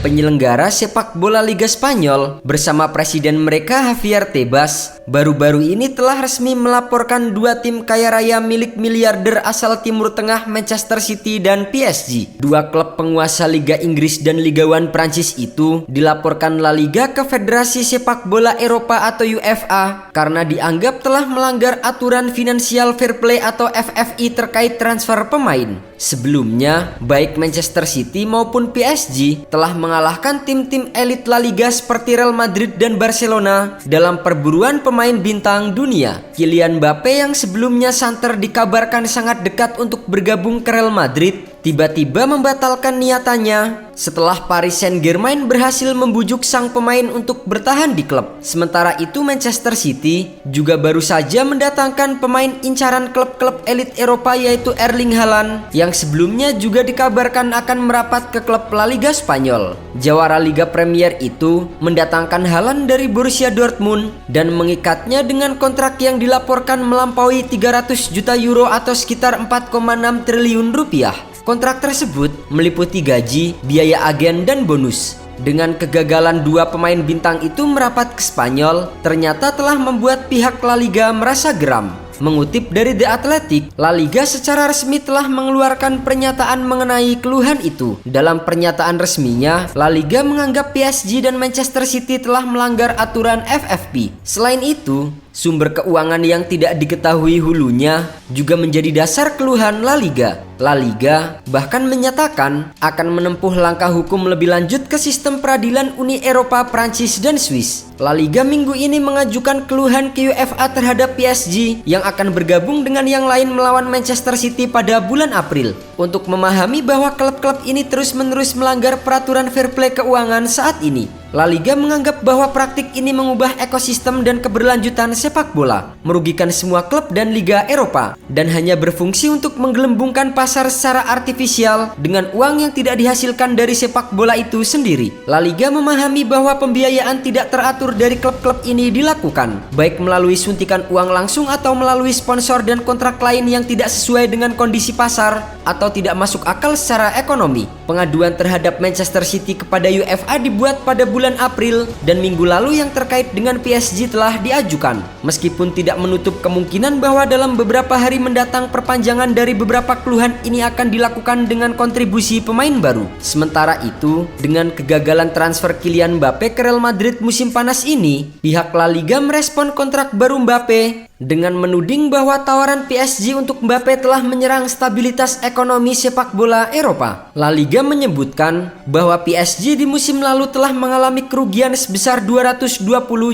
penyelenggara sepak bola Liga Spanyol bersama presiden mereka Javier Tebas baru-baru ini telah resmi melaporkan dua tim kaya raya milik miliarder asal Timur Tengah Manchester City dan PSG. Dua klub penguasa Liga Inggris dan Liga 1 Prancis itu dilaporkan La Liga ke Federasi Sepak Bola Eropa atau UEFA karena dianggap telah melanggar aturan Financial Fair Play atau FFI terkait transfer pemain. Sebelumnya, baik Manchester City maupun PSG telah mengalahkan tim-tim elit La Liga seperti Real Madrid dan Barcelona dalam perburuan pemain bintang dunia. Kylian Mbappe yang sebelumnya santer dikabarkan sangat dekat untuk bergabung ke Real Madrid, tiba-tiba membatalkan niatannya setelah Paris Saint-Germain berhasil membujuk sang pemain untuk bertahan di klub. Sementara itu Manchester City juga baru saja mendatangkan pemain incaran klub-klub elit Eropa yaitu Erling Haaland yang sebelumnya juga dikabarkan akan merapat ke klub La Liga Spanyol. Jawara Liga Premier itu mendatangkan Haaland dari Borussia Dortmund dan mengikatnya dengan kontrak yang dilaporkan melampaui 300 juta euro atau sekitar 4,6 triliun rupiah. Kontrak tersebut meliputi gaji, biaya agen, dan bonus. Dengan kegagalan dua pemain bintang itu merapat ke Spanyol, ternyata telah membuat pihak La Liga merasa geram. Mengutip dari The Athletic, La Liga secara resmi telah mengeluarkan pernyataan mengenai keluhan itu. Dalam pernyataan resminya, La Liga menganggap PSG dan Manchester City telah melanggar aturan FFP. Selain itu, sumber keuangan yang tidak diketahui hulunya juga menjadi dasar keluhan La Liga. La Liga bahkan menyatakan akan menempuh langkah hukum lebih lanjut ke sistem peradilan Uni Eropa, Prancis, dan Swiss. La Liga minggu ini mengajukan keluhan ke UEFA terhadap PSG yang akan bergabung dengan yang lain melawan Manchester City pada bulan April. Untuk memahami bahwa klub-klub ini terus-menerus melanggar peraturan fair play keuangan saat ini, La Liga menganggap bahwa praktik ini mengubah ekosistem dan keberlanjutan sepak bola, merugikan semua klub dan liga Eropa, dan hanya berfungsi untuk menggelembungkan pasar secara artifisial dengan uang yang tidak dihasilkan dari sepak bola itu sendiri. La Liga memahami bahwa pembiayaan tidak teratur dari klub-klub ini dilakukan, baik melalui suntikan uang langsung atau melalui sponsor dan kontrak lain yang tidak sesuai dengan kondisi pasar atau tidak masuk akal secara ekonomi. Pengaduan terhadap Manchester City kepada UEFA dibuat pada bulan April dan minggu lalu yang terkait dengan PSG telah diajukan. Meskipun tidak menutup kemungkinan bahwa dalam beberapa hari mendatang perpanjangan dari beberapa keluhan ini akan dilakukan dengan kontribusi pemain baru. Sementara itu, dengan kegagalan transfer Kylian Mbappe ke Real Madrid musim panas ini, pihak La Liga merespon kontrak baru Mbappe dengan menuding bahwa tawaran PSG untuk Mbappe telah menyerang stabilitas ekonomi sepak bola Eropa. La Liga menyebutkan bahwa PSG di musim lalu telah mengalami kerugian sebesar 220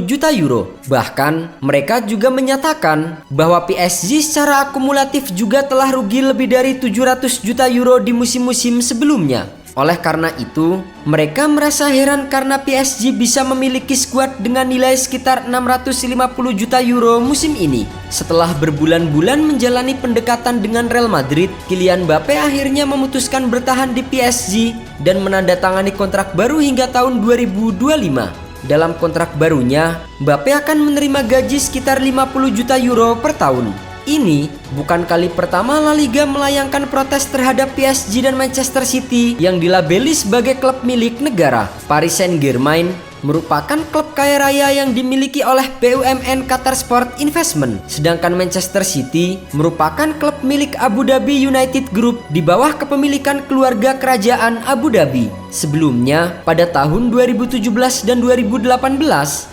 juta euro. Bahkan, mereka juga menyatakan bahwa PSG secara akumulatif juga telah rugi lebih dari 700 juta euro di musim-musim sebelumnya. Oleh karena itu, mereka merasa heran karena PSG bisa memiliki skuad dengan nilai sekitar 650 juta euro musim ini. Setelah berbulan-bulan menjalani pendekatan dengan Real Madrid, Kylian Mbappe akhirnya memutuskan bertahan di PSG dan menandatangani kontrak baru hingga tahun 2025. Dalam kontrak barunya, Mbappe akan menerima gaji sekitar 50 juta euro per tahun. Ini bukan kali pertama La Liga melayangkan protes terhadap PSG dan Manchester City yang dilabeli sebagai klub milik negara. Paris Saint-Germain merupakan klub kaya raya yang dimiliki oleh BUMN Qatar Sport Investment, sedangkan Manchester City merupakan klub milik Abu Dhabi United Group di bawah kepemilikan keluarga kerajaan Abu Dhabi. Sebelumnya, pada tahun 2017 dan 2018,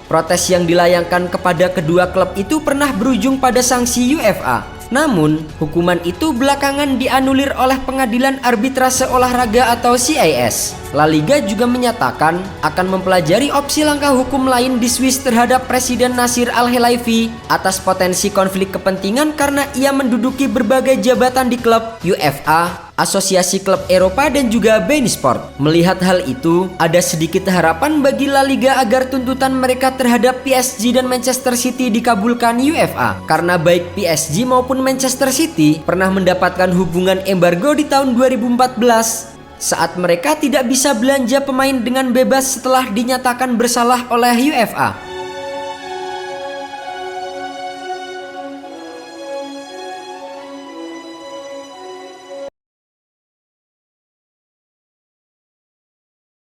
protes yang dilayangkan kepada kedua klub itu pernah berujung pada sanksi UEFA. Namun, hukuman itu belakangan dianulir oleh Pengadilan Arbitrase Olahraga atau CAS. La Liga juga menyatakan akan mempelajari opsi langkah hukum lain di Swiss terhadap Presiden Nasir Al-Khelaifi atas potensi konflik kepentingan karena ia menduduki berbagai jabatan di klub UEFA, Asosiasi Klub Eropa, dan juga beIN Sport. Melihat hal itu, ada sedikit harapan bagi La Liga agar tuntutan mereka terhadap PSG dan Manchester City dikabulkan UEFA. Karena baik PSG maupun Manchester City pernah mendapatkan hubungan embargo di tahun 2014 saat mereka tidak bisa belanja pemain dengan bebas setelah dinyatakan bersalah oleh UEFA.